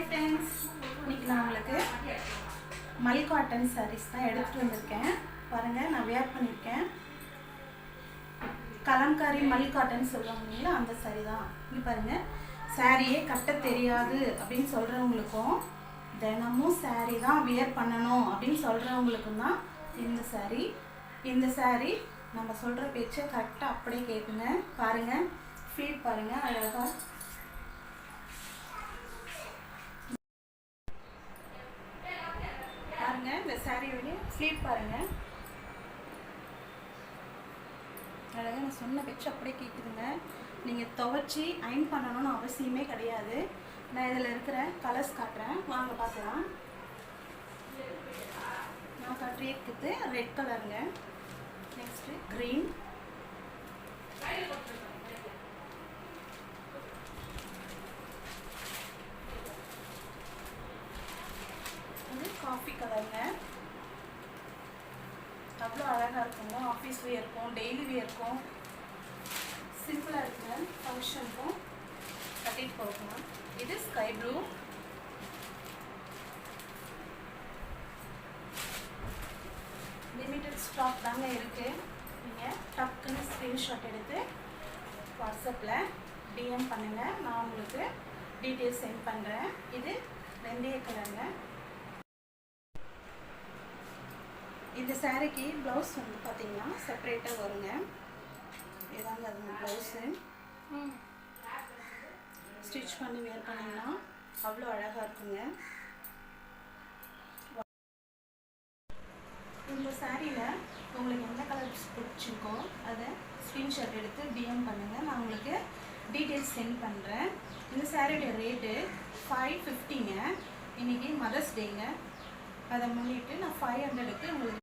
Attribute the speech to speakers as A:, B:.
A: Friends, இன்னைக்கு நான் உங்களுக்கு மல் காட்டன் சாரீஸ் தான் எடுத்துகிட்டு வந்திருக்கேன். பாருங்கள், நான் வேர் பண்ணியிருக்கேன். கலம்காரி மல் காட்டன் சொல்லுவாங்க இல்லைங்களா, அந்த சாரீ தான். இங்கே பாருங்கள், சாரியே கட்ட தெரியாது அப்படின்னு சொல்கிறவங்களுக்கும் தினமும் சாரீ தான் வியர் பண்ணணும் அப்படின்னு சொல்கிறவங்களுக்கும் தான் இந்த சாரீ நம்ம சொல்கிற பேச்சை கரெக்டாக அப்படியே கேட்குங்க. பாருங்கள், ஃபீல் பாருங்கள், அழகாக பாருங்கள். இந்த சாரியோடைய ஃப்ளீட் பாருங்கள், அழகாக நான் சொன்ன பேச்சு அப்படியே கேட்குதுங்க. நீங்கள் துவைச்சி அயன் பண்ணணும்னு அவசியமே கிடையாது. நான் இதில் இருக்கிற கலர்ஸ் காட்டுறேன், வாங்க பார்க்கலாம். நான் காட்டுறது ரெட் கலருங்க, நெக்ஸ்ட்டு க்ரீன், காஃபி கலருங்க. அவ்வளோ அழகாக இருக்குங்க. ஆஃபீஸ் வியர் இருக்கும், டெய்லி வியர் இருக்கும், சிம்பிளாக இருக்குங்க. ஃபங்க்ஷனுக்கும் கட்டிட்டு போகலாம். இது ஸ்கை ப்ளூ, லிமிட்டட் ஸ்டாக் தாங்க இருக்குது. நீங்கள் டக்குன்னு ஸ்க்ரீன்ஷாட் எடுத்து வாட்ஸ்அப்பில் டிஎம் பண்ணுங்கள், நான் உங்களுக்கு டீட்டெயில்ஸ் சென்ட் பண்ணுறேன். இது வெந்தய கலருங்க. இந்த சாரீக்கு ப்ளவுஸ் வந்து பார்த்தீங்கன்னா செப்பரேட்டாக வருங்க. இதாங்க அது ப்ளவுஸு. ஸ்டிச் பண்ணி வேர் பண்ணிங்கன்னா அவ்வளோ அழகாக இருக்குங்க. இந்த சாரியில் உங்களுக்கு எந்த கலர் பிடிச்சிருக்கோ அதை ஸ்க்ரீன்ஷாட் எடுத்து டிஎம் பண்ணுங்கள், நான் உங்களுக்கு டீட்டெயில்ஸ் சென்ட் பண்ணுறேன். இந்த சாரியோடைய ரேட்டு 550ங்க. இன்றைக்கி மதர்ஸ் டேங்க, அதை முன்னிட்டு நான் 500க்கு உங்களுக்கு